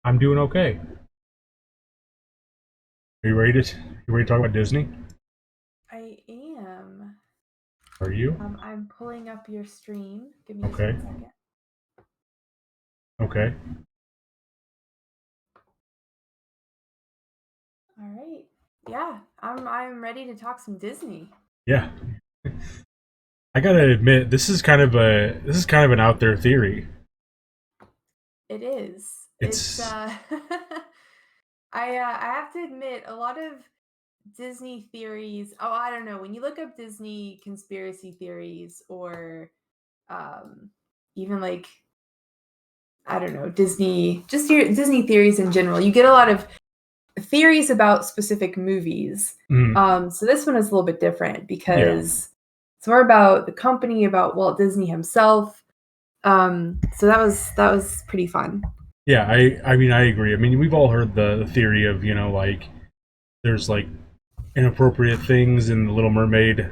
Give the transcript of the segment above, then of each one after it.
I'm doing okay. Are you ready to talk about Disney? I am. Are you? I'm pulling up your stream. Give me just Okay. 1 second. Okay. All right. Yeah, I'm ready to talk some Disney. Yeah. I gotta admit, this is kind of an out there theory. It is. It's It's I have to admit a lot of Disney theories. Oh, I don't know. When you look up Disney conspiracy theories or um even like I don't know, Disney just your Disney theories in general, you get a lot of theories about specific movies. mm, So this one is a little bit different yeah, because it's more about the company, about Walt Disney himself. So that was pretty fun. yeah. I mean, I agree. I mean, we've all heard the theory of like there's like inappropriate things in the Little Mermaid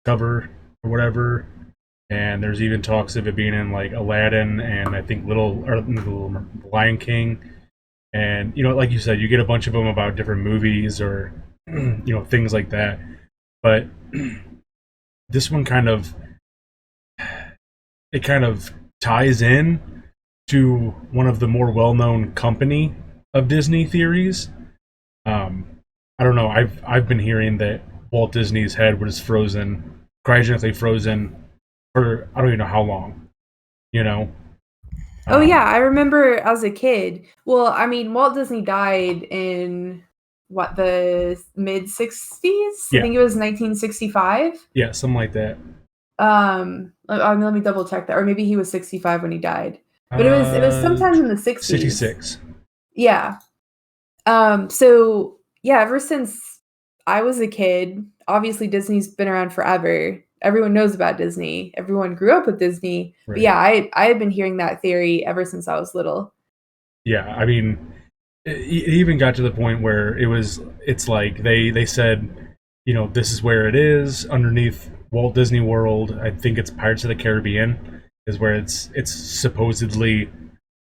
cover or whatever, and there's even talks of it being in like Aladdin and I think Little Lion King. And like you said, you get a bunch of them about different movies or things like that. But this one kind of ties in to one of the more well-known company of Disney theories. Um, I don't know. I've been hearing that Walt Disney's head was frozen, cryogenically frozen for I don't even know how long. You know. Oh yeah, Um, I remember as a kid. Well, I mean, Walt Disney died in what the mid 60s? I yeah, think it was 1965. yeah, something like that. Let me double check that, or maybe he was 65 when he died. But it was Uh, sometimes in the 60s. 66. Yeah. So yeah, ever since I was a kid, obviously Disney's been around forever. Everyone knows about Disney. Everyone grew up with Disney. But Right. yeah, I had been hearing that theory ever since I was little. Yeah, I mean, it even got to the point where it's like they said, this is where it is underneath Walt Disney World. I think it's Pirates of the Caribbean is where it's supposedly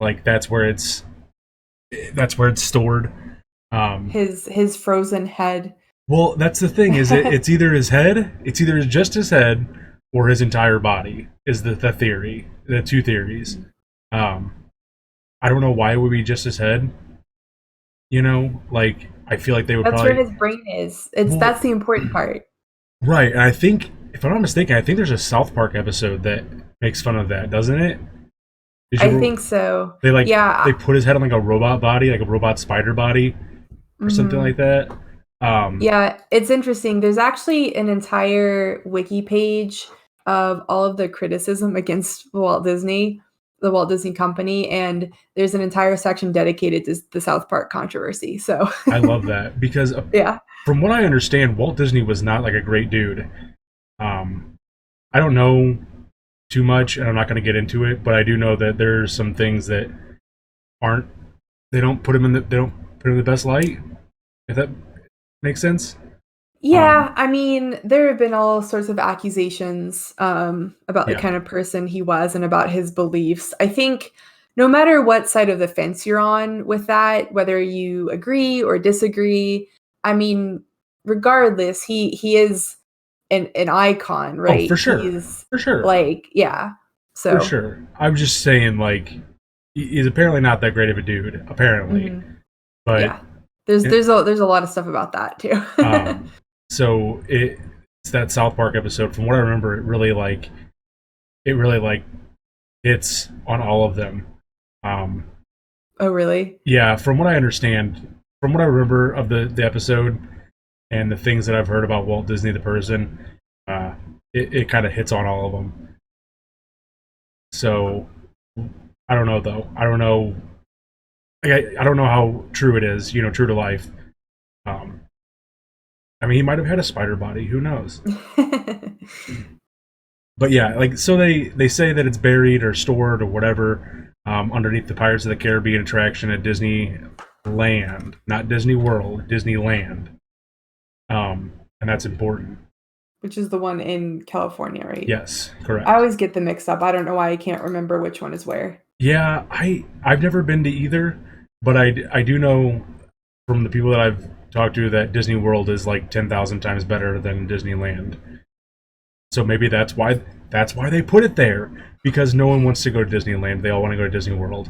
like that's where it's stored. Um, His frozen head. well, that's the thing is it's either his head, it's either just his head or his entire body is the theory, the two theories. Um, I don't know why it would be just his head. Like I feel like they would That's where probably his brain is. It's well, That's the important part. right. And I think if I'm not mistaken, I think there's a South Park episode that makes fun of that, doesn't it? Did I you think so. they like Yeah. they put his head on like a robot body, like a robot spider body, or something like Mhm. that? Um, Yeah, it's interesting. There's actually an entire wiki page of all of the criticism against Walt Disney, the Walt Disney Company, and there's an entire section dedicated to the South Park controversy. So, I love that because yeah. from what I understand, Walt Disney was not like a great dude. Um, I don't know too much, and I'm not going to get into it, but I do know that there's some things that aren't they don't put him in the best light. If that makes sense. Yeah, Um, I mean, there have been all sorts of accusations about the yeah, kind of person he was and about his beliefs. I think no matter what side of the fence you're on with that, whether you agree or disagree, I mean, regardless, he is an icon, oh, right? for sure, He's for sure, like, yeah. for So, sure. I'm just saying, like, he's apparently not that great of a dude, apparently. mhm, But yeah. There's it, there's a lot of stuff about that too. um, so it's that South Park episode. From what I remember, it really like hits on all of them. Um, Oh, really? yeah, from what I understand, from what I remember of the episode and the things that I've heard about Walt Disney the person, uh, it kind of hits on all of them. So I don't know though. I don't know. I don't know how true it is. True to life. Um, I mean, he might have had a spider body. Who knows? But yeah, like so they say that it's buried or stored or whatever underneath the Pirates of the Caribbean attraction at Disneyland, not Disney World, Disneyland. And that's important. Which is the one in California, right? Yes, I correct. always get them mixed up. I don't know why I can't remember which one is where. Yeah, I've never been to either, but I do know from the people that I've talked to that Disney World is like 10,000 times better than Disneyland. So maybe that's why they put it there, because no one wants to go to Disneyland. They all want to go to Disney World.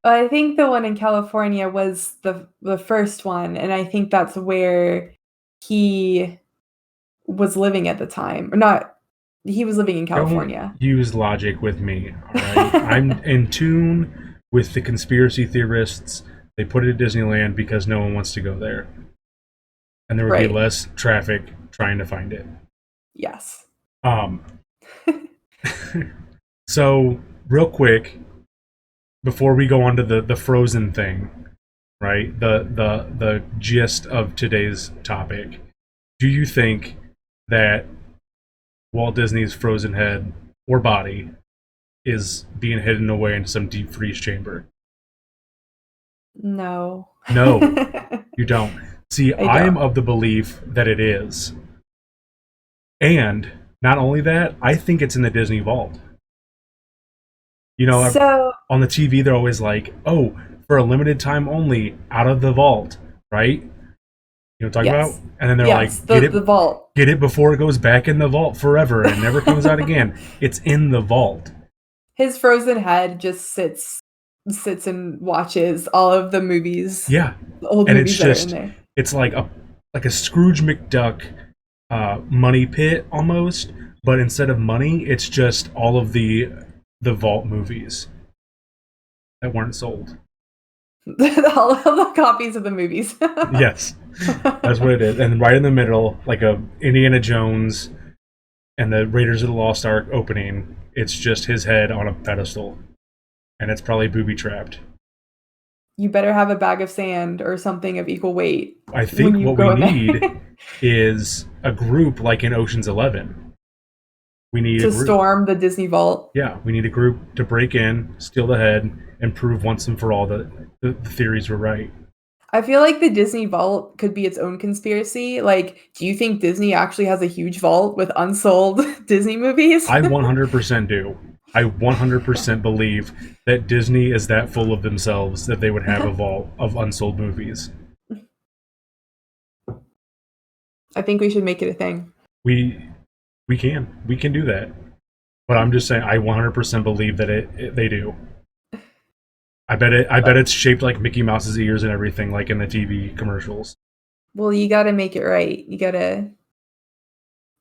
I think the one in California was the first one, and I think that's where he was living at the time. Or not, he was living in Don't California. use logic with me, all right? I'm in tune with the conspiracy theorists. They put it at Disneyland because no one wants to go there. And there would be Right. less traffic trying to find it. Yes. Um so real quick, before we go on to the Frozen thing, right? The gist of today's topic. Do you think that Walt Disney's frozen head or body is being hidden away in some deep freeze chamber? No. No, you don't. See, I I am don't. of the belief that it is. And not only that, I think it's in the Disney vault. You know, So, on the TV, they're always like, oh, for a limited time only, out of the vault, right? You know what I'm talking about? yes. And then they're Yes, like, the vault. get it before it goes back in the vault forever and never comes out again. It's in the vault. His frozen head just sits and watches all of the movies, Yeah. the old And it's movies that are in just, there. it's like a Scrooge McDuck money pit almost, but instead of money, it's just all of the vault movies that weren't sold. All of the copies of the movies. Yes, that's what it is. And right in the middle, like a Indiana Jones and the Raiders of the Lost Ark opening, it's just his head on a pedestal, and it's probably booby trapped. You better have a bag of sand or something of equal weight I when think you what we go in need there is a group like in Ocean's 11. We need a to group. storm the Disney vault. Yeah, we need a group to break in, steal the head, and prove once and for all that the theories were right. I feel like the Disney vault could be its own conspiracy. Like, do you think Disney actually has a huge vault with unsold Disney movies? I 100% do. I 100% believe that Disney is that full of themselves that they would have a vault of unsold movies. I think we should make it a thing. We we can do that. But I'm just saying I 100% believe that they do. I bet it's shaped like Mickey Mouse's ears and everything like in the TV commercials. Well, you got to make it right. You got to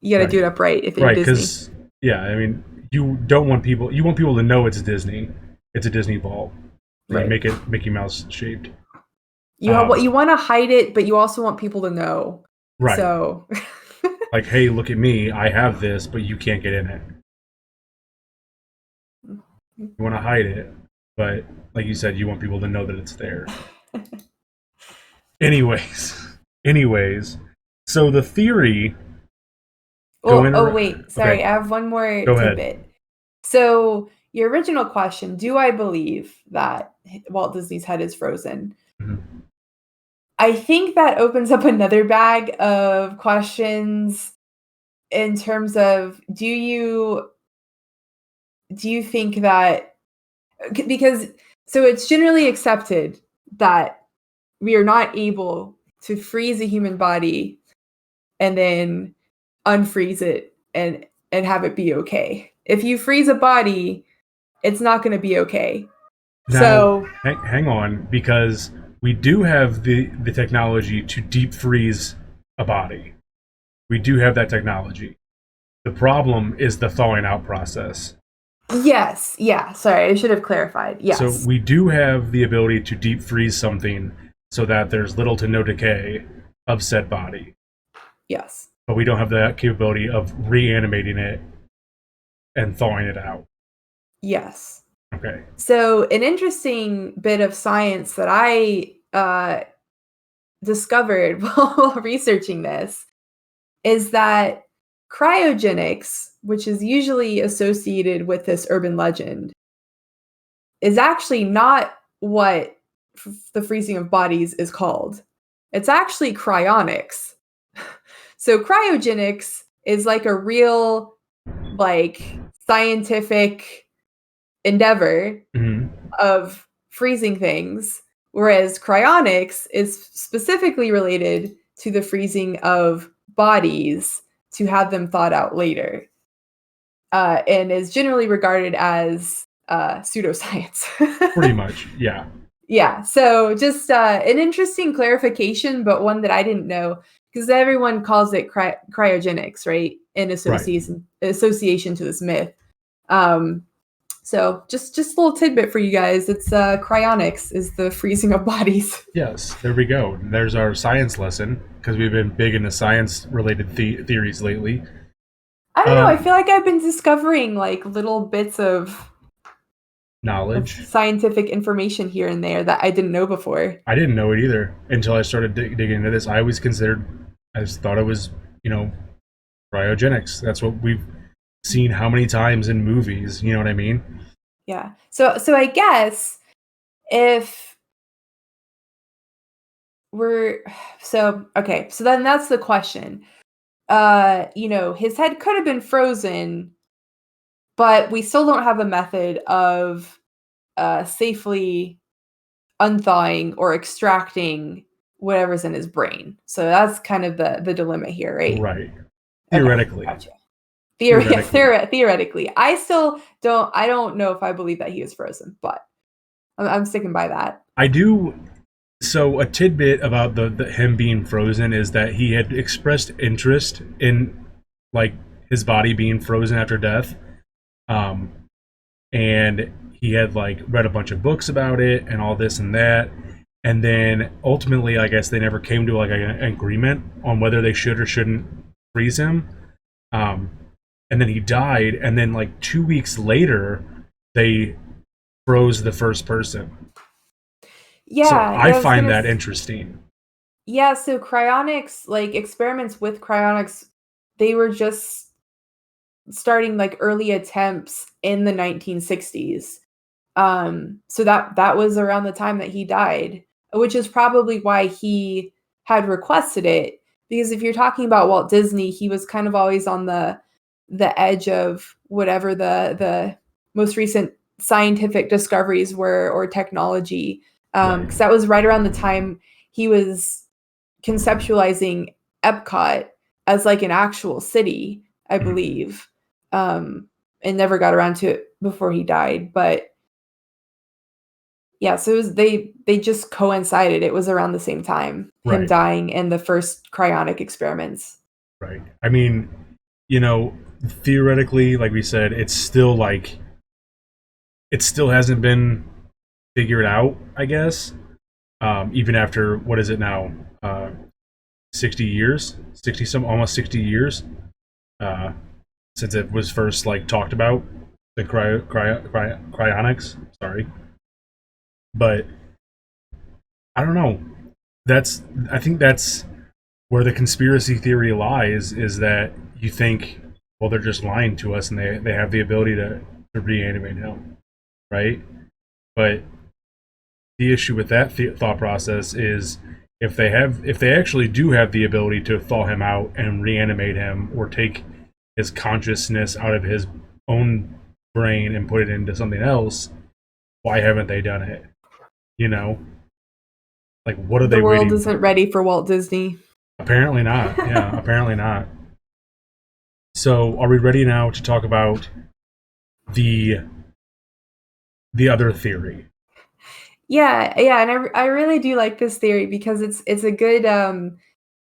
do Right. it upright if you're Right, Disney. cuz yeah, I mean, you want people to know it's Disney. It's a Disney vault. You Right. make it Mickey Mouse shaped. You want to hide it, but you also want people to know. Right. So, Like, hey, look at me. I have this, but you can't get in it. You want to hide it, but like you said, you want people to know that it's there. Anyways, so the theory. wait, sorry. Okay, I have one more go ahead. tidbit. So, your original question, do I believe that Walt Disney's head is frozen? Mhm. I think that opens up another bag of questions in terms of do you think that because so it's generally accepted that we are not able to freeze a human body and then unfreeze it and have it be okay. If you freeze a body, it's not going to be okay. Now, So, hang on, because we do have the technology to deep freeze a body. We do have that technology. The problem is the thawing out process. yes, yeah, sorry, I should have clarified. So Yes. we do have the ability to deep freeze something so that there's little to no decay of said body, Yes. but we don't have the capability of reanimating it and thawing it out. Yes. Okay. So, an interesting bit of science that I discovered while researching this is that cryogenics, which is usually associated with this urban legend, is actually not what the freezing of bodies is called. It's actually cryonics. So, cryogenics is like a real, like, scientific endeavor Hmm. of freezing things, whereas cryonics is specifically related to the freezing of bodies to have them thawed out later, and is generally regarded as pseudoscience. Pretty much, yeah. Yeah, so just an interesting clarification, but one that I didn't know because everyone calls it cryogenics, right? In Right. association to this myth. Um, so just a little tidbit for you guys. It's cryonics is the freezing of bodies. Yes, there we go. There's our science lesson because we've been big into science-related theories lately. I don't know. I Um, feel like I've been discovering like little bits of knowledge. scientific information here and there that I didn't know before. I didn't know it either until I started digging into this. I always considered, I just thought it was, you know, cryogenics. That's what we've seen how many times in movies. You know what I mean? Yeah. So I guess if we're so okay, so then that's the question. His head could have been frozen, but we still don't have a method of safely unthawing or extracting whatever's in his brain. So that's kind of the dilemma here, right? Right. Okay, Theoretically. gotcha. Theoretically. Theoretically, I don't know if I believe that he was frozen, but I'm sticking by that. I do. So a tidbit about the him being frozen is that he had expressed interest in like his body being frozen after death. Um, and he had like read a bunch of books about it and all this and that, and then ultimately I guess they never came to like an agreement on whether they should or shouldn't freeze him. um, and then he died, and then like 2 weeks later they froze the first person. So Yeah, I yeah, I was find gonna that interesting. yeah, so cryonics, like experiments with cryonics, they were just starting like early attempts in the 1960s. So that was around the time that he died, which is probably why he had requested it. Because if you're talking about Walt Disney, he was kind of always on the edge of whatever the most recent scientific discoveries were or technology. Right. Because that was right around the time he was conceptualizing Epcot as like an actual city, I Mhm. believe. And never got around to it before he died. But yeah, so they just coincided. It was around the same time, him Right. dying and the first cryonic experiments. Right. I mean, you know, theoretically, like we said, it's still like it still hasn't been figured out, I guess. Even after what is it now? 60 years, 60 some, almost 60 years uh, since it was first like talked about, the cryonics. Sorry, but I don't know. That's I think that's where the conspiracy theory lies. Is that you think, well, they're just lying to us, and they have the ability to reanimate him, right? But the issue with that thought process is if they actually do have the ability to thaw him out and reanimate him or take his consciousness out of his own brain and put it into something else, why haven't they done it? You know, like what are The they world waiting isn't for? ready for Walt Disney. Apparently not. Yeah, apparently not. So, are we ready now to talk about the the other theory? Yeah, yeah, and I really do like this theory because it's a good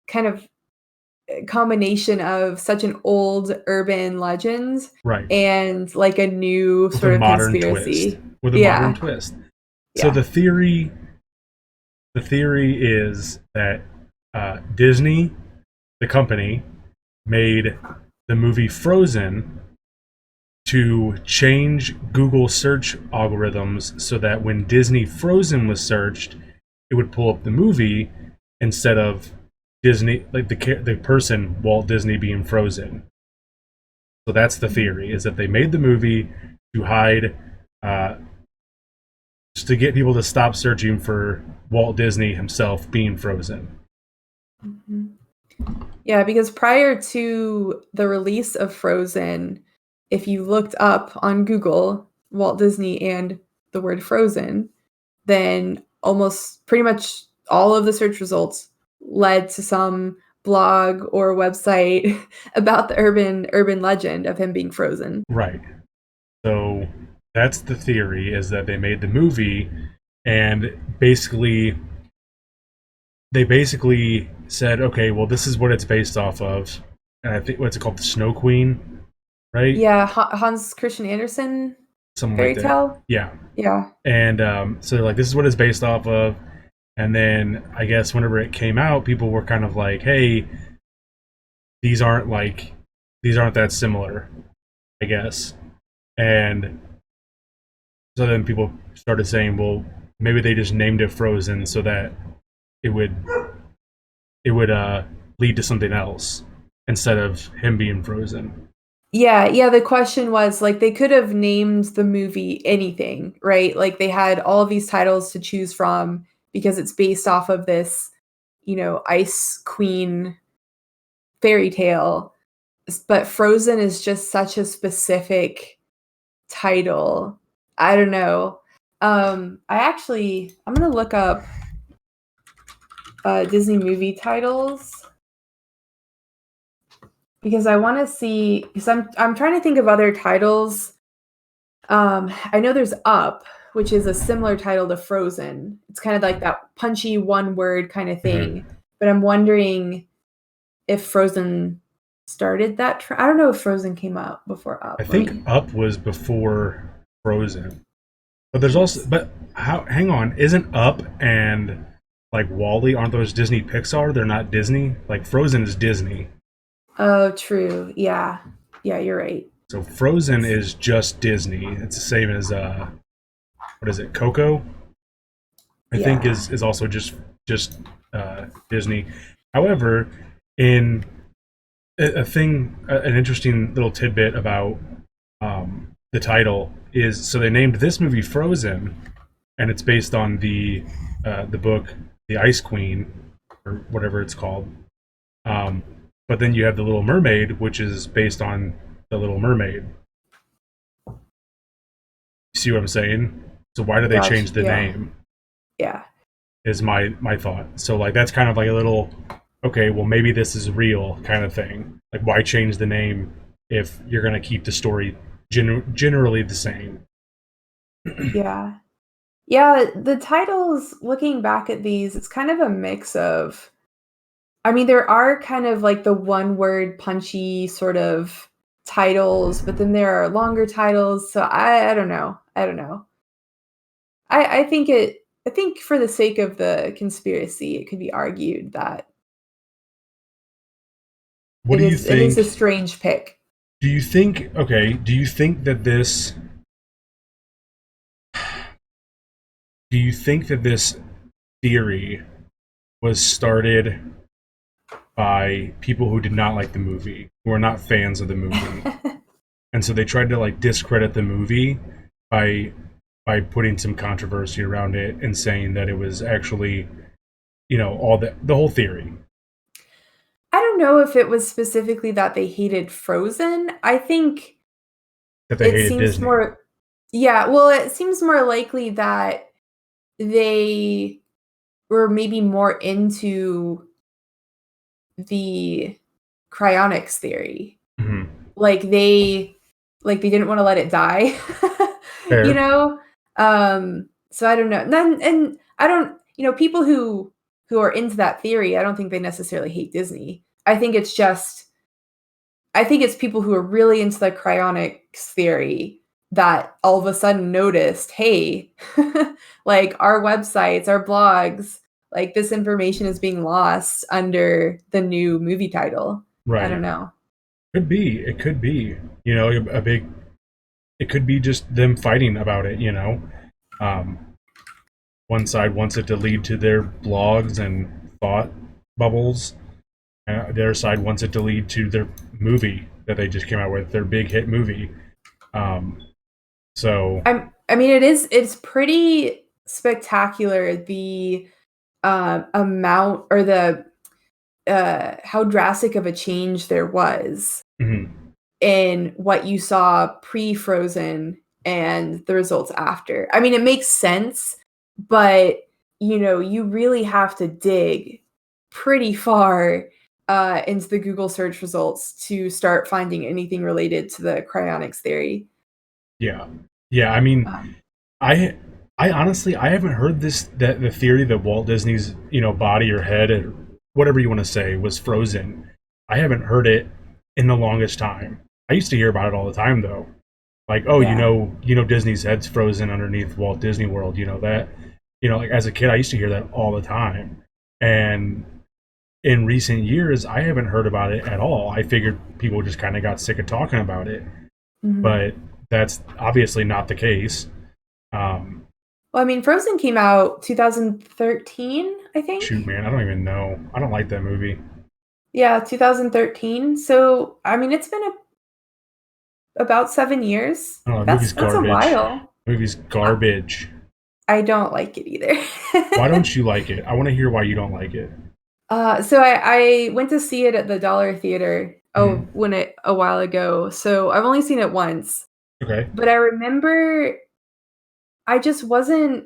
kind of combination of such an old urban legend Right. and like a new With a sort of modern twist. conspiracy. With a modern Yeah, twist. So yeah. the theory is that Disney, the company, made the movie Frozen to change Google search algorithms so that when Disney Frozen was searched, it would pull up the movie instead of Disney, like the person Walt Disney being frozen. So that's the theory: is that they made the movie to hide, uh, just to get people to stop searching for Walt Disney himself being frozen. Mhm. Yeah, because prior to the release of Frozen, if you looked up on Google, Walt Disney and the word frozen, then almost pretty much all of the search results led to some blog or website about the urban legend of him being frozen. Right. So that's the theory, is that they made the movie and they basically said, okay, well, this is what it's based off of. And I think, what's it called? The Snow Queen, right? Yeah, Hans Christian Andersen Something like fairy that. tale. Yeah. Yeah. And so they're like, this is what it's based off of. And then I guess whenever it came out, people were kind of like, hey, these aren't like, these aren't that similar, I guess. And so then people started saying, well, maybe they just named it Frozen so that it would lead to something else instead of him being frozen. Yeah, the question was like they could have named the movie anything, right? Like they had all of these titles to choose from because it's based off of this, Ice Queen fairy tale. But Frozen is just such a specific title. I don't know. I'm gonna look up Disney movie titles because I want to see, because I'm trying to think of other titles. I know there's Up, which is a similar title to Frozen. It's kind of like that punchy one word kind of thing. But I'm wondering if Frozen started that. I don't know if Frozen came out before Up. I think Up was before Frozen. But there's also, but how, hang on, isn't Up and like Wally, aren't those Disney Pixar? They're not Disney. Like Frozen is Disney. Oh, true. Yeah. Yeah, you're right. So Frozen is just Disney. It's the same as what is it? Coco, I think is also just Disney. However, in an interesting little tidbit about the title is, so they named this movie Frozen, and it's based on the book The Ice Queen, or whatever it's called. But then you have The Little Mermaid, which is based on The Little Mermaid. See what I'm saying? So why do they change the name? Yeah. Is my thought. So like that's kind of like a little, okay, well maybe this is real kind of thing. Like why change the name if you're gonna keep the story generally the same? Yeah. Yeah, the titles, looking back at these, it's kind of a mix of, I mean, there are kind of like the one word punchy sort of titles, but then there are longer titles. So I don't know. I don't know. I think for the sake of the conspiracy, it could be argued that What do you it is a think? strange pick. Do you think? Okay. Do you think that this? Do you think that this theory was started by people who did not like the movie, who are not fans of the movie, and so they tried to like discredit the movie by putting some controversy around it and saying that it was actually, all the whole theory. I don't know if it was specifically that they hated Frozen. I think That they it hated seems Disney. more, yeah, well, it seems more likely that they were maybe more into the cryonics theory. Mm-hmm. Like they didn't wanna let it die, you Fair. know? So I don't know. And I don't, people who are into that theory, I don't think they necessarily hate Disney. I think it's people who are really into the cryonics theory that all of a sudden noticed, hey, like our websites, our blogs, like this information is being lost under the new movie title. I Right. don't know. Could be. It could be. A big. It could be just them fighting about it. Um, one side wants it to lead to their blogs and thought bubbles. The other side wants it to lead to their movie that they just came out with, their big hit movie. Um, so I mean, it's pretty spectacular the amount or the how drastic of a change there was mhm. in what you saw pre-Frozen and the results after. I mean, it makes sense, but you really have to dig pretty far into the Google search results to start finding anything related to the cryonics theory. Yeah. Yeah, I mean, Um, I I honestly I haven't heard this that the theory that Walt Disney's, body or head or whatever you want to say was frozen. I haven't heard it in the longest time. I used to hear about it all the time though. Like, oh, yeah. Disney's head's frozen underneath Walt Disney World, you know that? Like as a kid I used to hear that all the time. And in recent years I haven't heard about it at all. I figured people just kind of got sick of talking about it, Mhm. but that's obviously not the case. Um, Well, I mean, Frozen came out 2013, I Shoot, think. man, I don't even know. I don't like that movie. Yeah, 2013. So, I mean, it's been about 7 years. I don't know. The movie's That's a garbage. while. The movie's I garbage. I don't like it either. Why don't you like it? I want to hear why you don't like it. So I went to see it at the Dollar Theater, Hmm. when it a while ago, so I've only seen it once, Okay, but I remember I just wasn't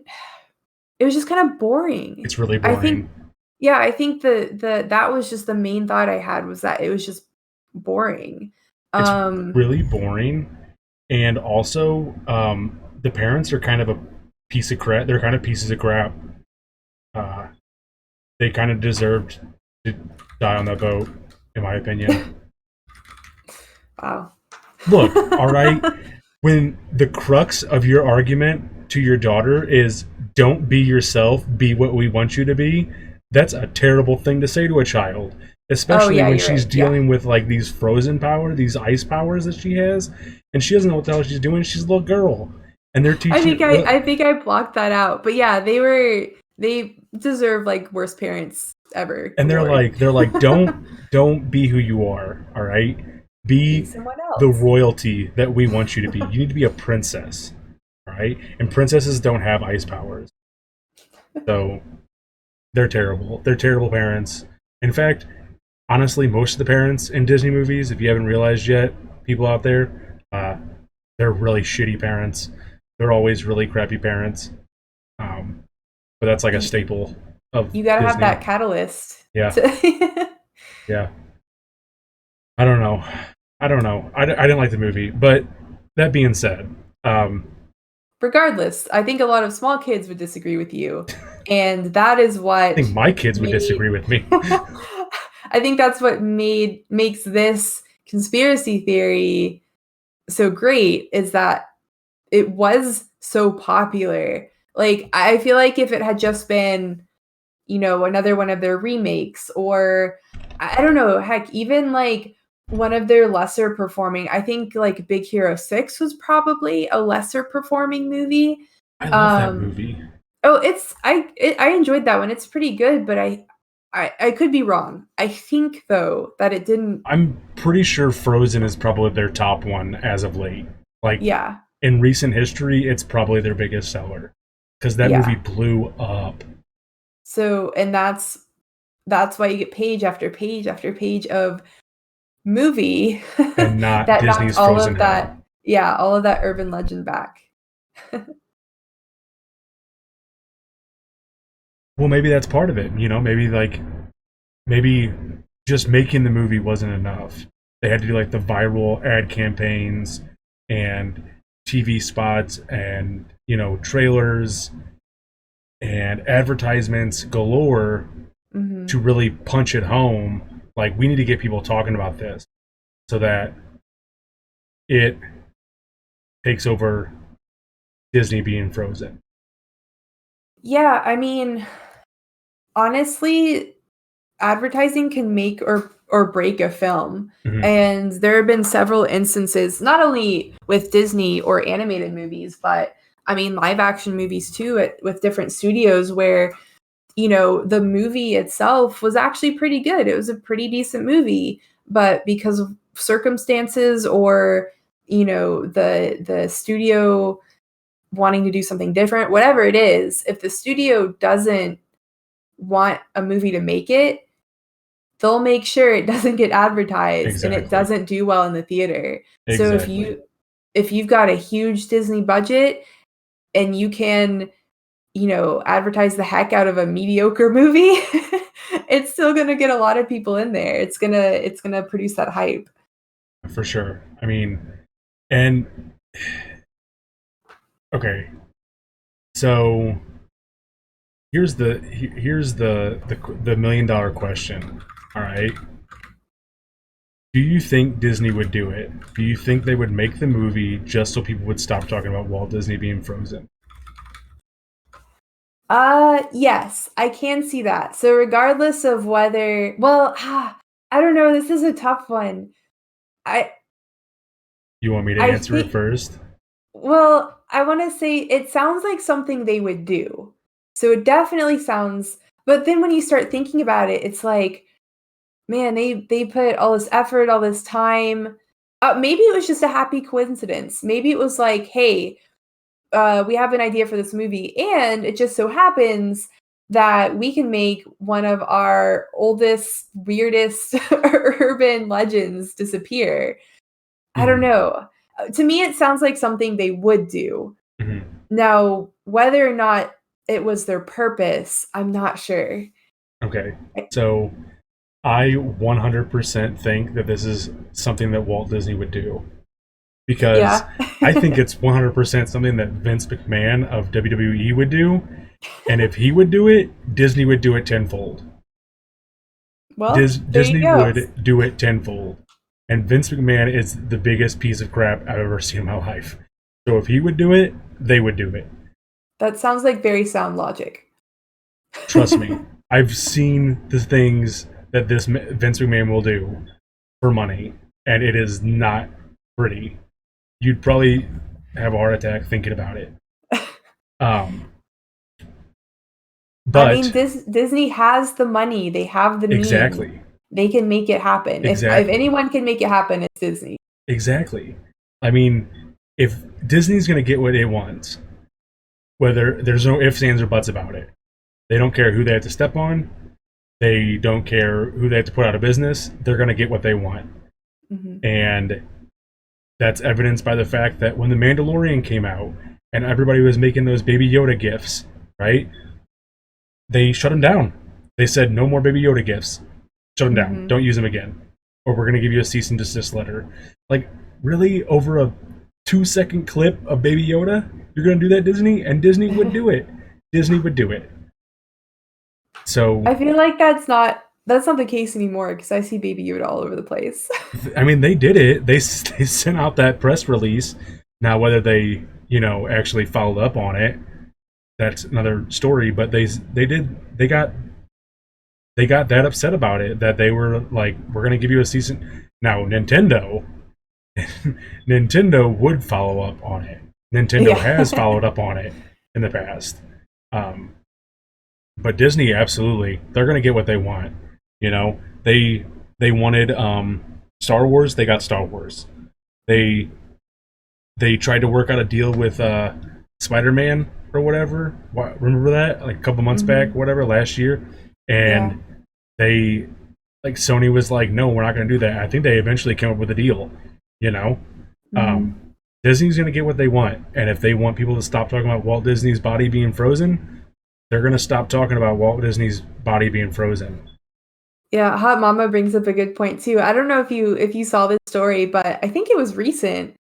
it was just kind of boring. it's really I think boring. Yeah, I think that was just the main thought I had was that it was just boring. It's Um, really boring, and also the parents are kind of a piece of crap. They're kind of pieces of crap. Uh, they kind of deserved to die on that boat, in my opinion. wow. Look, all right, when the crux of your argument to your daughter is don't be yourself, be what we want you to be, that's a terrible thing to say to a child, Oh, especially yeah, when you're she's right, yeah. dealing with like these frozen power, these ice powers that she has, and she doesn't know what the hell she's doing. She's a little girl, and they're teaching her, I think I blocked that out, but yeah, they deserve, like, worst parents ever and award. they're like, don't be who you are, all right? Be Be someone the else. royalty that we want you to be. You need to be a princess, all right? And princesses don't have ice powers, so they're terrible. They're terrible parents. In fact, honestly, most of the parents in Disney movies, if you haven't realized yet, people out there, they're really shitty parents. They're always really crappy parents. Um, but that's like a You staple of you gotta have Disney. that catalyst Yeah, to yeah. I don't know. I don't know. I didn't like the movie, but that being said, um, Regardless, I think a lot of small kids would disagree with you, and that is I what think my kids would made disagree with me. I think that's what makes this conspiracy theory so great is that it was so popular. Like, I feel like if it had just been, another one of their remakes or I don't know, heck, even like one of their lesser performing, I think like Big Hero 6 was probably a lesser performing movie. I love that Um, movie. oh, I enjoyed that one. It's pretty good, but I could be wrong. I think though that it didn't. I'm pretty sure Frozen is probably their top one as of late. Like Yeah, in recent history, it's probably their biggest seller because that movie yeah. blew up. So, and that's why you get page after page after page of movie And not that knocked Disney's all Frozen of head. that, yeah, all of that urban legend back. Well, maybe that's part of it. Maybe just making the movie wasn't enough. They had to do like the viral ad campaigns and TV spots and trailers and advertisements galore to Mhm. really punch it home. Like we need to get people talking about this so that it takes over Disney being Frozen. Yeah, I mean, honestly, advertising can make or break a film, Hmm. and there have been several instances, not only with Disney or animated movies, but I mean live action movies too with different studios where the movie itself was actually pretty good. It was a pretty decent movie, but because of circumstances or the studio wanting to do something different, whatever it is, if the studio doesn't want a movie to make it, they'll make sure it doesn't get advertised and it Exactly. doesn't do well in the theater. So if Exactly. you if you've got a huge Disney budget and you can, advertise the heck out of a mediocre movie, it's still gonna get a lot of people in there. It's gonna produce that hype. For sure. I mean, and okay, so here's the $1 million question. All right. Do you think Disney would do it? Do you think they would make the movie just so people would stop talking about Walt Disney being frozen? Yes, I can see that. So regardless of whether, well, I don't know, this is a tough one. I You want me to I answer it think first? Well, I wanna say it sounds like something they would do. So it definitely sounds, but then when you start thinking about it, it's like, man, they put all this effort, all this time. Maybe it was just a happy coincidence. Maybe it was like, "Hey, we have an idea for this movie, and it just so happens that we can make one of our oldest, weirdest urban legends disappear." I don't Mm-hmm. know. To me, it sounds like something they would do. Mm-hmm. Now, whether or not it was their purpose, I'm not sure. Okay. I So I 100% think that this is something that Walt Disney would do because Yeah. I think it's 100% something that Vince McMahon of WWE would do. And if he would do it, Disney would do it tenfold. Well, there you Disney go. would do it tenfold. And Vince McMahon is the biggest piece of crap I've ever seen in my life. So if he would do it, they would do it. That sounds like very sound logic. Trust me. I've seen the things that this Vince McMahon will do for money, and it is not pretty. You'd probably have a heart attack thinking about it. Um, I mean, but Disney has the money, they have the means. exactly, They can make it happen. If exactly, anyone can make it happen, it's Disney. exactly. I mean, if Disney's going to get what it wants, whether there's no ifs, ands, or buts about it, they don't care who they have to step on. They don't care who they have to put out of business. They're going to get what they want. Mhm. And that's evidenced by the fact that when The Mandalorian came out and everybody was making those Baby Yoda gifts, right? They shut them down. They said, no more Baby Yoda gifts. Shut them down. Mhm. Don't use them again. Or we're going to give you a cease and desist letter. Like, really? Over a 2-second clip of Baby Yoda? You're going to do that, Disney? And Disney would do it. Disney would do it. So, I feel like that's not the case anymore because I see Baby Yoda all over the place. I mean, they did it. They sent out that press release. Now, whether they, actually followed up on it, that's another story. But they got that upset about it that they were like, we're going to give you a season. Now, Nintendo would follow up on it. Nintendo has Yeah. followed up on it in the past. Um, but Disney, absolutely, they're going to get what they want. They wanted Star Wars, they got Star Wars. They they tried to work out a deal with Spider-Man or whatever. Remember that? Like a couple months back, Mhm. whatever, last year, Yeah. and they like Sony was like, no, we're not going to do that. I think they eventually came up with a deal. You know, Mhm. um, Disney's going to get what they want, and if they want people to stop talking about Walt Disney's body being frozen, they're going to stop talking about Walt Disney's body being frozen. Yeah, Hot Mama brings up a good point too. I don't know if you saw this story, but I think it was recent,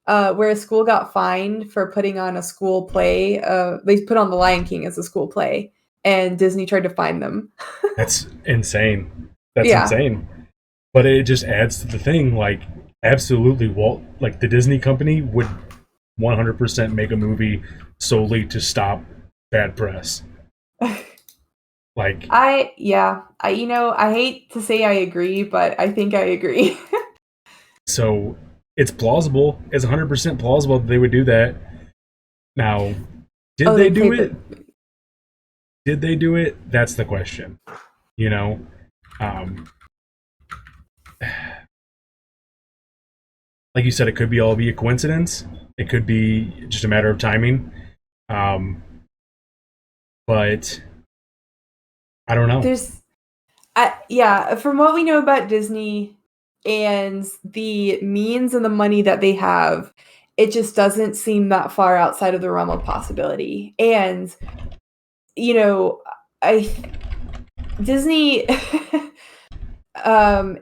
where a school got fined for putting on a school play. They put on The Lion King as a school play, and Disney tried to fine them. That's insane. That's Yeah. insane. But it just adds to the thing. Like, absolutely, Walt, like the Disney company would 100% make a movie solely to stop bad press. Like, I hate to say I agree, but I think I agree. so it's plausible. It's 100% plausible that they would do that. Now, did Oh, they they do played it? the Did they do it? That's the question. You know, um, like you said, it could be a coincidence. It could be just a matter of timing. Um, but I don't know. there's yeah, from what we know about Disney and the means and the money that they have, it just doesn't seem that far outside of the realm of possibility. And you know, I Disney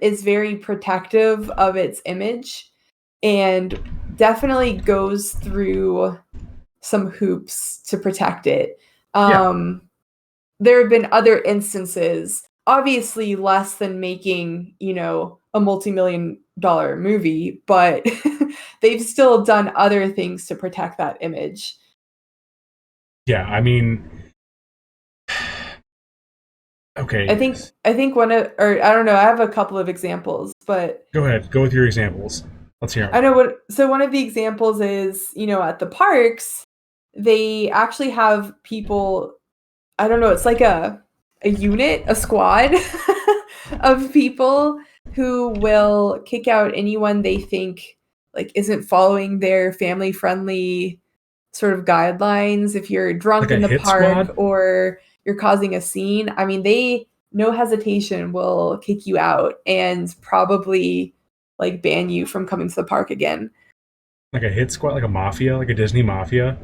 is very protective of its image and definitely goes through some hoops to protect it. Yeah, There have been other instances, obviously less than making, a multi-million dollar movie, but they've still done other things to protect that image. yeah. I mean, I okay. think I think one of or I don't know, I have a couple of examples, but Go ahead. Go with your examples. Let's hear I them. know what so one of the examples is, at the parks, they actually have people, I don't know, it's like a unit, a squad of people who will kick out anyone they think like isn't following their family friendly sort of guidelines. If you're Like drunk a in the hit park squad, or you're causing a scene, I mean, they no hesitation will kick you out and probably like ban you from coming to the park again. like a hit squad, like a mafia, like a Disney mafia.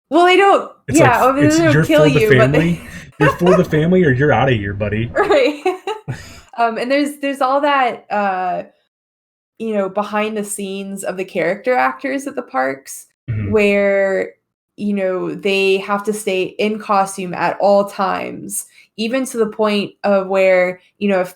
Well, they don't. It's like Yeah, they it's don't you're kill for the you, but family. they You're for the family, or you're out of here, buddy. right. And there's all that behind the scenes of the character actors at the parks Mhm. where they have to stay in costume at all times, even to the point of where if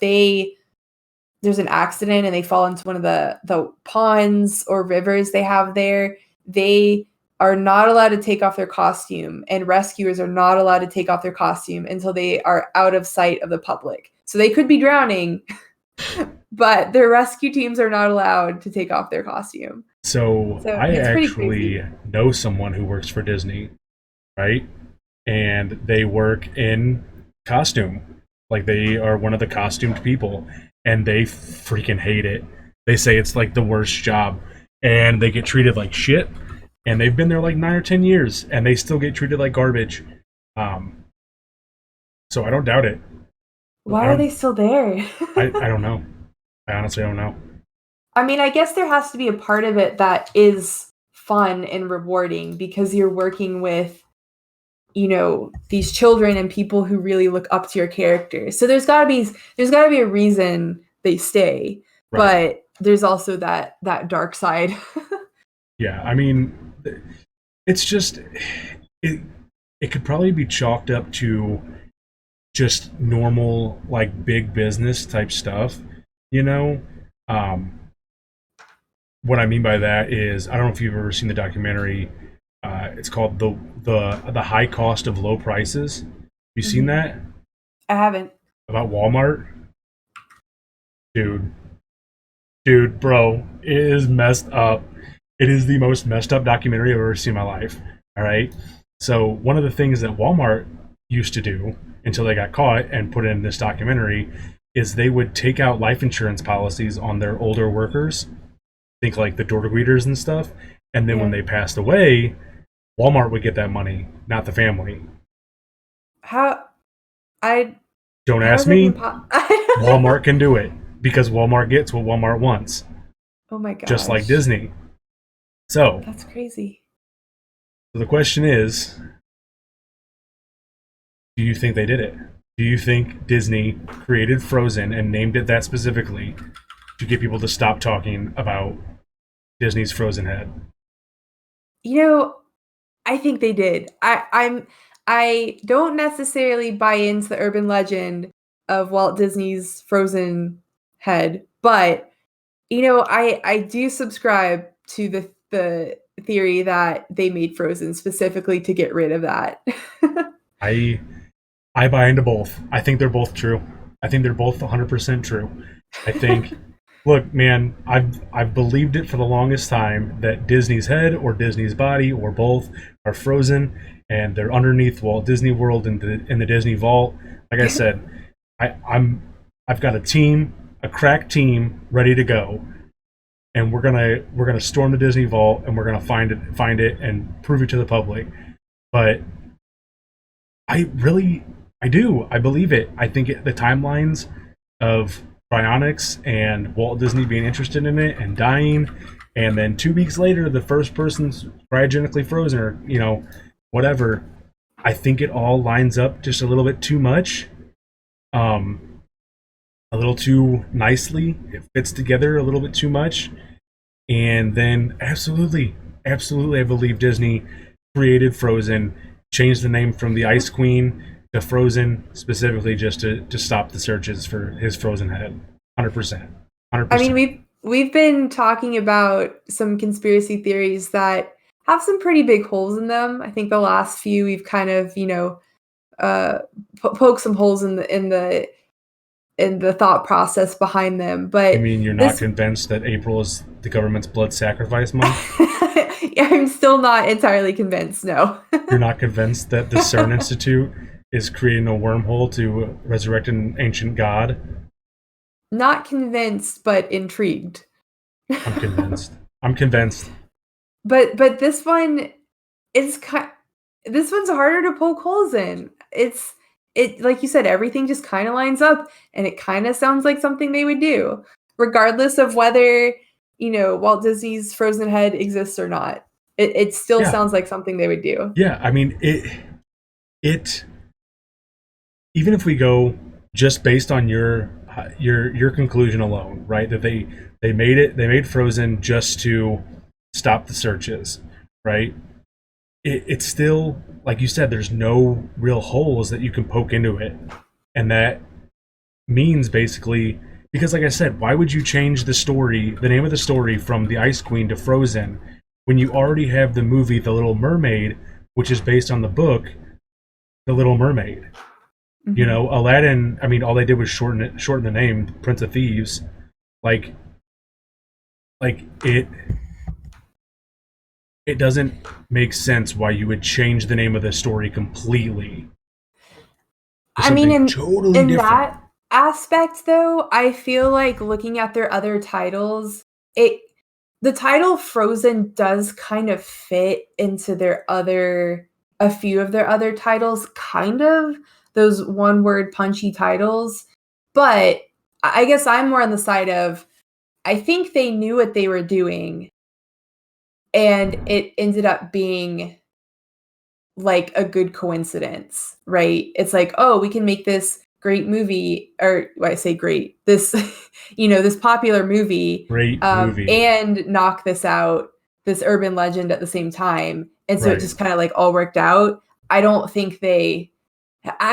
there's an accident and they fall into one of the ponds or rivers they have there, they are not allowed to take off their costume, and rescuers are not allowed to take off their costume until they are out of sight of the public. So they could be drowning, but their rescue teams are not allowed to take off their costume. So So I it's pretty actually crazy. know someone who works for Disney, right? And they work in costume. Like they are one of the costumed people, and they freaking hate it. They say it's like the worst job, and they get treated like shit. And they've been there like 9 or 10 years, and they still get treated like garbage. Um, so I don't doubt it. I Why are they don't. still there? I don't know. I honestly don't know. I mean, I guess there has to be a part of it that is fun and rewarding because you're working with, these children and people who really look up to your characters. So there's got to be a reason they stay. Right. But there's also that dark side. Yeah. I mean, it's just it. It could probably be chalked up to just normal like big business type stuff, you know. Um, what I mean by that is I don't know if you've ever seen the documentary. It's called the high cost of low prices. You seen Mhm. that I haven't. about Walmart, dude? Dude, bro, it is messed up. It is the most messed up documentary I've ever seen in my life. All right. So one of the things that Walmart used to do until they got caught and put in this documentary is they would take out life insurance policies on their older workers, think like the door greeters and stuff, and then when Yeah. they passed away, Walmart would get that money, not the family. How I Don't how ask is that even me. possible? Walmart can do it because Walmart gets what Walmart wants, Oh my just like gosh. Disney. So, That's crazy. so the question is, do you think they did it? Do you think Disney created Frozen and named it that specifically to get people to stop talking about Disney's Frozen head? You know, I think they did. I don't necessarily buy into the urban legend of Walt Disney's Frozen head, but I do subscribe to the theory that they made Frozen specifically to get rid of that. I I buy into both. I think they're both true. I think they're both 100% true. I think look, man, I've believed it for the longest time that Disney's head or Disney's body or both are frozen and they're underneath Walt Disney World in the Disney Vault. Like I said, I'm I've got a team, a crack team ready to go, and we're gonna storm the Disney Vault and we're gonna find it and prove it to the public. But I do. I believe it. I think the timelines of Bionics and Walt Disney being interested in it and dying and then 2 weeks later, the first person's cryogenically frozen, or whatever. I think it all lines up just a little bit too much, um, a little too nicely. It fits together a little bit too much, and then absolutely, I believe Disney created Frozen, changed the name from the Ice Queen to Frozen specifically just to stop the searches for his frozen head. 100%. I mean, 100%. we've been talking about some conspiracy theories that have some pretty big holes in them. I think the last few we've kind of, poked some holes in the thought process behind them. You But mean you're not this convinced that April is the government's blood sacrifice month? I'm still not entirely convinced, no. You're not convinced that the CERN Institute is creating a wormhole to resurrect an ancient god? Not convinced, but intrigued. I'm convinced. I'm convinced. But this one is this one's harder to poke holes in. It like you said, everything just kind of lines up, and it kind of sounds like something they would do, regardless of whether Walt Disney's Frozen Head exists or not. It still Yeah. sounds like something they would do. Yeah, I mean it even if we go just based on your conclusion alone, right? That they made Frozen just to stop the searches, right? It's still, like you said, there's no real holes that you can poke into it, and that means basically, because like I said, why would you change the name of the story from the Ice Queen to Frozen when you already have the movie The Little Mermaid, which is based on the book The Little Mermaid? Mhm. Aladdin, I mean, all they did was shorten the name, Prince of Thieves. Like, it doesn't make sense why you would change the name of the story completely for I mean, something in totally in different. that aspect though, I feel like looking at their other titles, it the title Frozen does kind of fit into their other a few of their other titles, kind of those one-word punchy titles. But I guess I'm more on the side of I think they knew what they were doing, and it ended up being like a good coincidence, right? It's like, oh, we can make this great movie, or well, I say great, this, this popular movie, Great movie. and knock this out, this urban legend at the same time. And so it Right. just kind of like all worked out. I don't think I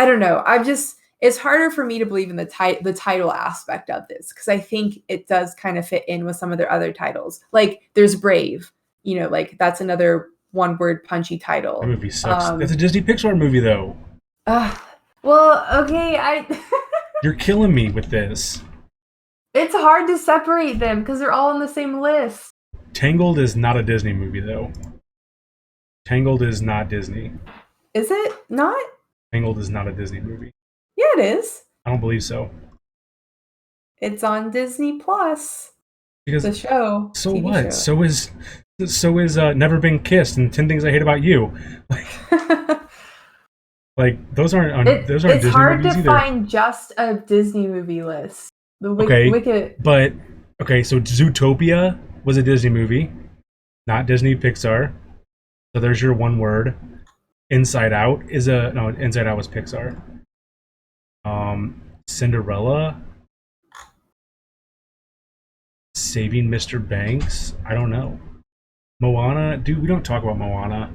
don't know. It's harder for me to believe in the title aspect of this because I think it does kind of fit in with some of their other titles. Like there's Brave, like that's another one word punchy That title. movie sucks. That's a Disney Pixar movie, though. Uh, well, okay, I You're killing me with this. it's hard to separate them because they're all on the same list. Tangled is not a Disney movie, though. Tangled is not Disney. Is it not? Tangled is not a Disney movie. Yeah, it is. I don't believe so. It's on Disney Plus, Because the show, so TV what? show. So is Never Been Kissed and 10 Things I Hate About You. Like those aren't It's Disney hard to movies either. find just a Disney movie list. The Okay, Wicked. but okay, so Zootopia was a Disney movie, not Disney Pixar. So there's your one word. Inside Out is a no. Inside Out was Pixar. Cinderella, Saving Mr. Banks. I don't know. Moana, dude. We don't talk about Moana.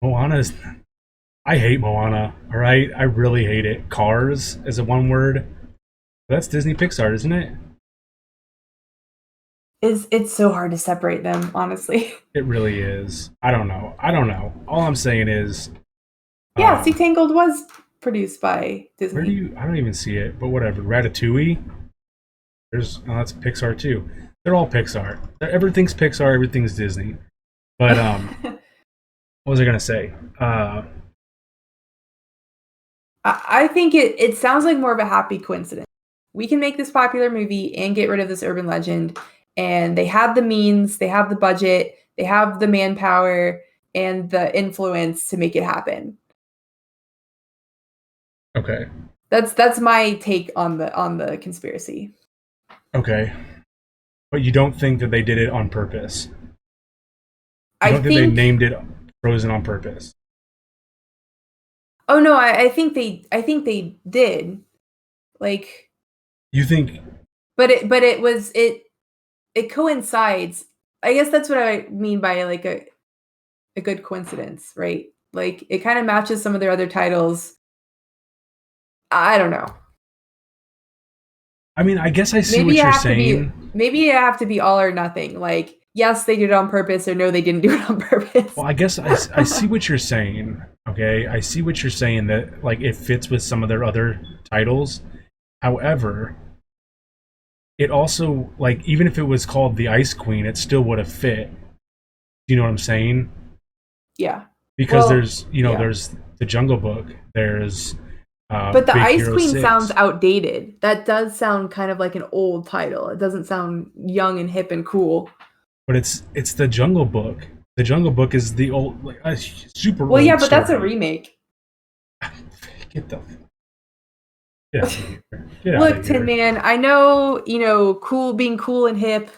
Moana is. I hate Moana. All right, I really hate it. Cars is a one word. That's Disney Pixar, isn't it? It's so hard to separate them, honestly. It really is. I don't know. I don't know. All I'm saying is, Yeah, uh, see, Tangled was produced by where do Disney. you? I don't even see it. But whatever. Ratatouille. That's Pixar too. They're all Pixar. Everything's Pixar. Everything's Disney. But what was I gonna say? I think it sounds like more of a happy coincidence. We can make this popular movie and get rid of this urban legend, and they have the means, they have the budget, they have the manpower and the influence to make it happen. Okay. That's my take on the conspiracy. Okay. But you don't think that they did it on purpose. You I don't think they think. named it Frozen on purpose. Oh no, I think they did. Like, You think but it coincides. I guess that's what I mean by like a good coincidence, right? Like it kind of matches some of their other titles. I don't know. I mean, I guess I see what you're saying. Maybe you have to be all or nothing. Like, yes, they did it on purpose, or no, they didn't do it on purpose. Well, I guess I see what you're saying. Okay, I see what you're saying that like it fits with some of their other titles. However, it also like even if it was called the Ice Queen, it still would have fit. Do you know what I'm saying? Yeah. Because Well, there's yeah. there's the Jungle Book, there's But the Big Ice Hero Queen sounds 6, outdated. That does sound kind of like an old title. It doesn't sound young and hip and cool. but it's the Jungle Book. The Jungle Book is the old like a super Well, yeah, old but that's a story. remake. Get the get out of here. Get out Look, of Tin here. Man, I know, cool being cool and hip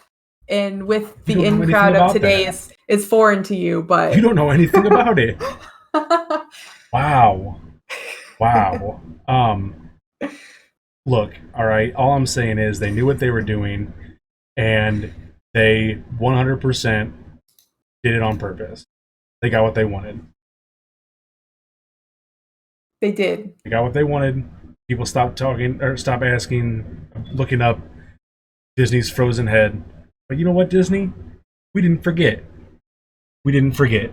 and with You the don't know in anything crowd of about today that. is foreign to you, You but don't know anything about it. Wow. Wow. Look, all right. All I'm saying is they knew what they were doing and they 100% did it on purpose. They got what they wanted. they did. They got what they wanted. People stopped talking or stopped asking, looking up Disney's Frozen head. But you know what, Disney? We didn't forget. We didn't forget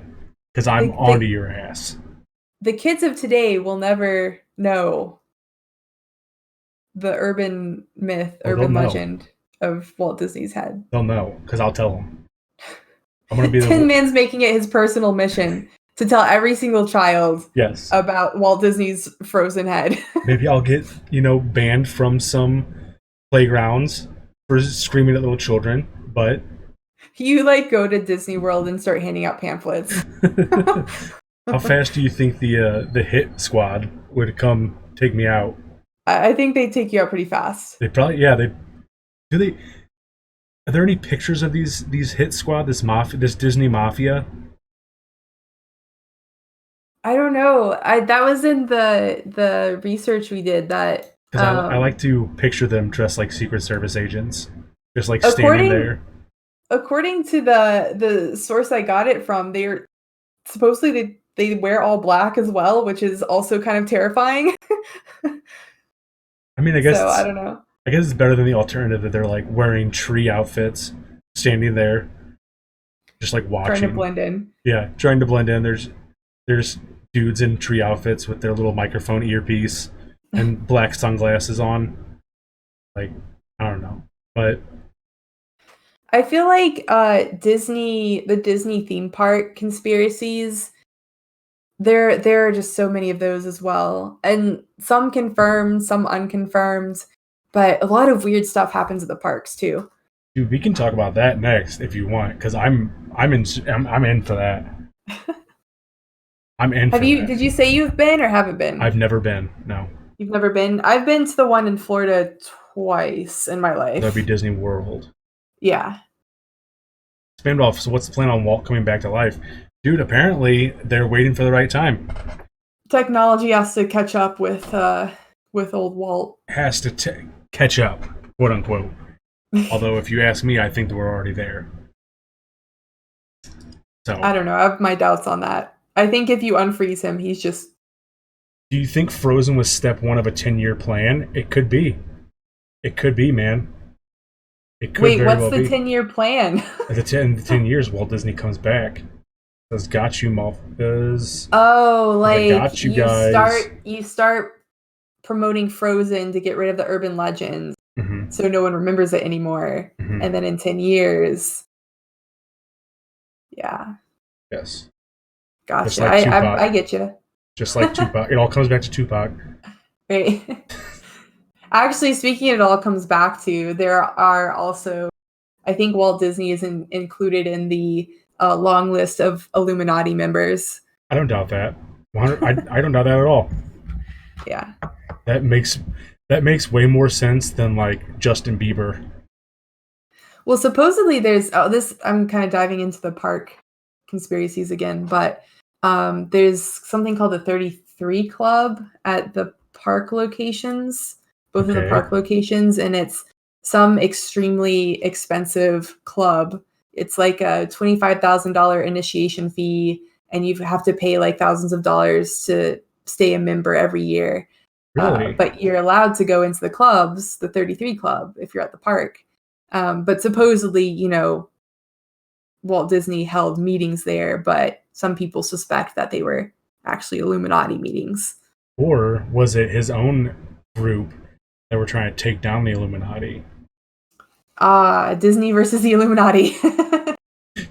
because I'm The onto the your ass. the kids of today will never know the urban myth, Oh, they'll urban know. legend of Walt Disney's head. They'll know because I'll tell them. I'm gonna be Tin the Man's making it his personal mission to tell every single child yes. about Walt Disney's frozen head. Maybe I'll get banned from some playgrounds for screaming at little children. But You like go to Disney World and start handing out pamphlets. how fast do you think the hit squad would come take me out? I think they take you out pretty fast. They probably they do they. Are there any pictures of these hit squad, this mafia, this Disney mafia? I don't know. I That was in the research we did that Because I like to picture them dressed like Secret Service agents, just like standing according there. according to the source I got it from, they're supposedly they wear all black as well, which is also kind of terrifying. I mean, So I don't know. I guess it's better than the alternative that they're like wearing tree outfits, standing there, just like Trying to watching. blend in. Yeah, trying to blend in. There's dudes in tree outfits with their little microphone earpiece and black sunglasses on. Like, I don't know, but I feel like the Disney theme park conspiracies, there are just so many of those as well. And some confirmed, some unconfirmed, but a lot of weird stuff happens at the parks too. dude, we can talk about that next if you want, because I'm in for that. I'm in Have for you that. did you say you've been or haven't been? I've never been. No, You've never been? I've been to the one in Florida twice in my that'd be life. Disney World. Yeah. Spandolph. So what's the plan on Walt coming back to life, dude? Apparently they're waiting for the right time. Technology has to catch up with old Walt. Has to catch up, quote unquote. Although if you ask me, I think that we're already there. So, I don't know. I have my doubts on that. I think if you unfreeze him, he's just. do you think Frozen was step one of a 10-year plan? It could be. It could be, man. It could Wait, very what's well the be. 10-year plan? At the 10 years, Walt Disney comes back. Says, got you, motherfuckers. Oh, I like got you guys. you start promoting Frozen to get rid of the urban legends Mm-hmm. so no one remembers it anymore. Mm-hmm. And then in 10 years, yeah. Yes. Just Gotcha. like Tupac. I get you. Just like Tupac. It all comes back to Tupac. Right. Actually, speaking it all comes back to, there are also, I think Walt Disney is included in the long list of Illuminati members. I don't doubt that. I don't doubt that at all. Yeah. That makes way more sense than like Justin Bieber. Well, supposedly there's this. I'm kind of diving into the park conspiracies again, but there's something called the 33 Club at the park locations, both of the Okay. park locations, and it's some extremely expensive club. It's like a $25,000 initiation fee, and you have to pay like thousands of dollars to stay a member every year. Really? But you're allowed to go into the clubs, the 33 Club, if you're at the park. But supposedly, Walt Disney held meetings there, but some people suspect that they were actually Illuminati meetings. Or was it his own group that were trying to take down the Illuminati? Disney versus the Illuminati.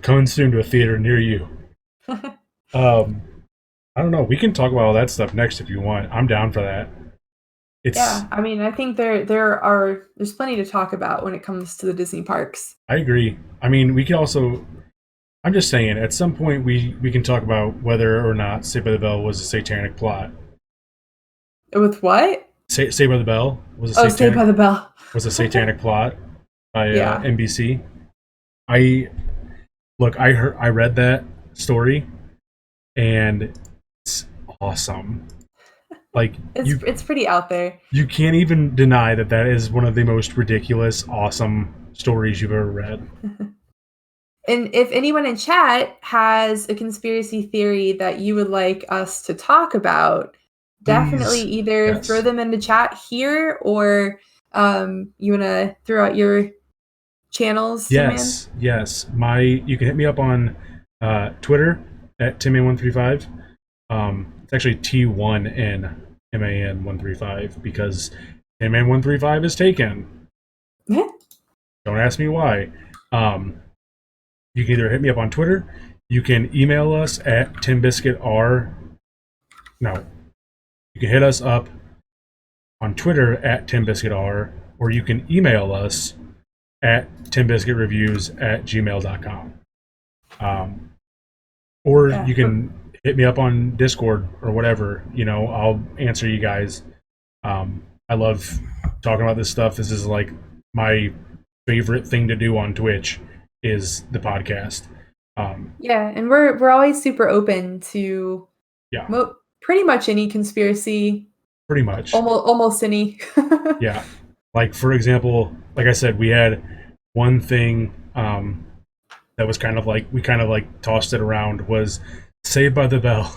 Coming soon to a theater near you. Um, I don't know. We can talk about all that stuff next if you want. I'm down for that. It's. Yeah, I mean, I think there's plenty to talk about when it comes to the Disney parks. I agree. I mean, we can also. I'm just saying. At some point, we can talk about whether or not Saved by the Bell was a satanic plot. With what? Saved by the Bell Oh, Saved by the Bell. was a satanic plot by Yeah. NBC. I look. I read that story, and it's awesome. Like It's pretty out there. you can't even deny that that is one of the most ridiculous, awesome stories you've ever read. And if anyone in chat has a conspiracy theory that you would like us to talk about, definitely Please, either throw yes, them in the chat here or you want to throw out your channels, Tin Man? yes. You can hit me up on Twitter at TinMan135. It's actually T1N MAN135 because TinMan135 is taken. Don't ask me why. Um, you can either hit me up on Twitter, you can email us at TinBiscuitR. No, you can hit us up on Twitter at TinBiscuitR, or you can email us at tinbiscuitreviews@gmail.com. Um, or Yeah. you can hit me up on Discord or whatever. I'll answer you guys. I love talking about this stuff. This is like my favorite thing to do on Twitch is the podcast. Yeah, and we're always super open to Yeah, pretty much any conspiracy, pretty much. almost any. Yeah. Like, for example, like I said, we had one thing that was kind of like, we kind of like tossed it around was Saved by the Bell.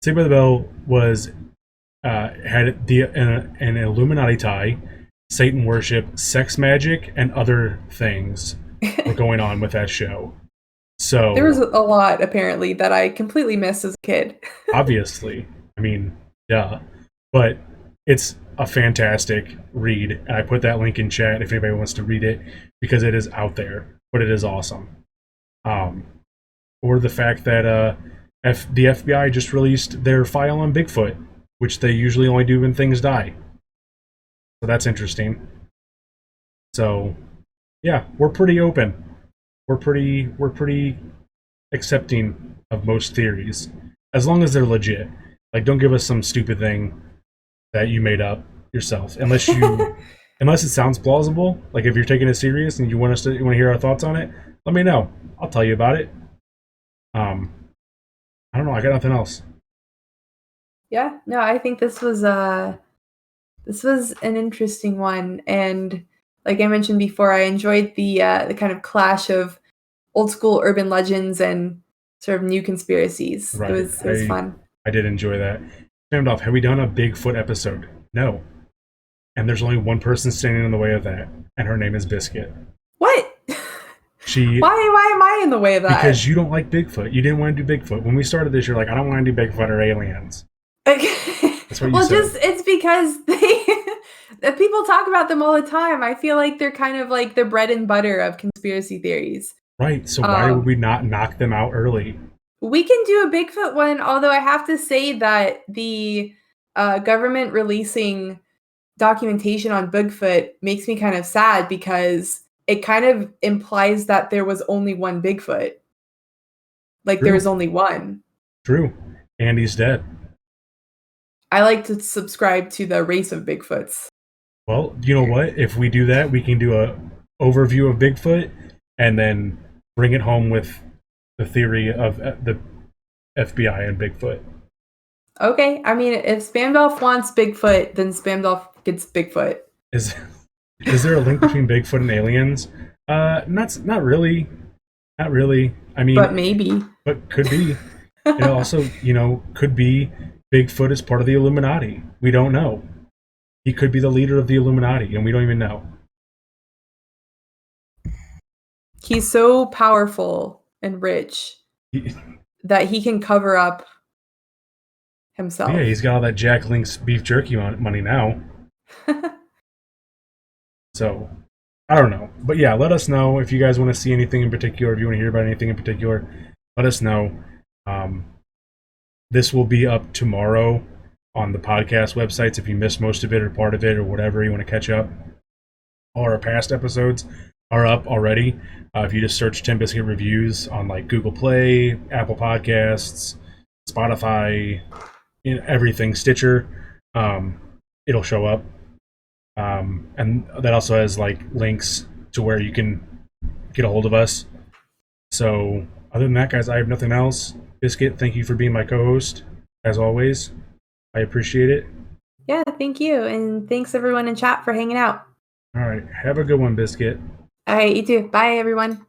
Saved by the Bell was had an Illuminati tie, Satan worship, sex magic, and other things were going on with that show. There was So a lot apparently that I completely missed as a kid. obviously, I mean, duh. But it's a fantastic read, and I put that link in chat if anybody wants to read it because it is out there, but it is awesome. Um, or the fact that the FBI just released their file on Bigfoot, which they usually only do when things die. So that's interesting. So yeah, we're pretty open. We're pretty accepting of most theories as long as they're legit. Like, don't give us some stupid thing that you made up yourself, unless it sounds plausible. Like, if you're taking it serious and you want to hear our thoughts on it, let me know. I'll tell you about it. Um, I don't know. I got nothing else. Yeah, no, I think this was an interesting one, and like I mentioned before, I enjoyed the kind of clash of old school urban legends and sort of new conspiracies. Right. It was fun. I did enjoy that. Stand off. Have we done a Bigfoot episode? No. And there's only one person standing in the way of that, and her name is Biscuit. What? She Why am I in the way of that? Because you don't like Bigfoot. You didn't want to do Bigfoot. When we started this, you're like, I don't want to do Bigfoot or aliens. That's what you Well, said. just it's because that people talk about them all the time. I feel like they're kind of like the bread and butter of conspiracy theories. Right. So why would we not knock them out early? We can do a Bigfoot one, although I have to say that the government releasing documentation on Bigfoot makes me kind of sad because it kind of implies that there was only one Bigfoot. Like there True. was only one. True. And he's dead. I like to subscribe to the race of Bigfoots. Well, you know what? If we do that, we can do a overview of Bigfoot and then bring it home with the theory of the FBI and Bigfoot. Okay, I mean, if Spamdolf wants Bigfoot, then Spamdolf gets Bigfoot. Is is there a link between Bigfoot and aliens? Not really. Not really. I mean, But maybe. but could be. It also, could be Bigfoot is part of the Illuminati. We don't know. He could be the leader of the Illuminati, and we don't even know. He's so powerful and rich He, that he can cover up himself. yeah, he's got all that Jack Link's beef jerky money now. So, I don't know. But yeah, let us know if you guys want to see anything in particular, if you want to hear about anything in particular, let us know. This will be up tomorrow on the podcast websites if you missed most of it or part of it or whatever you want to catch up. All our past episodes are up already. If you just search TinBiscuit Reviews on like Google Play, Apple Podcasts, Spotify, everything, Stitcher, it'll show up. And that also has like links to where you can get a hold of us. So other than that, guys, I have nothing else. Biscuit, thank you for being my co-host, as always. I appreciate it. Yeah, thank you. And thanks everyone in chat for hanging out. All right, have a good one, Biscuit. All right, you too. Bye, everyone.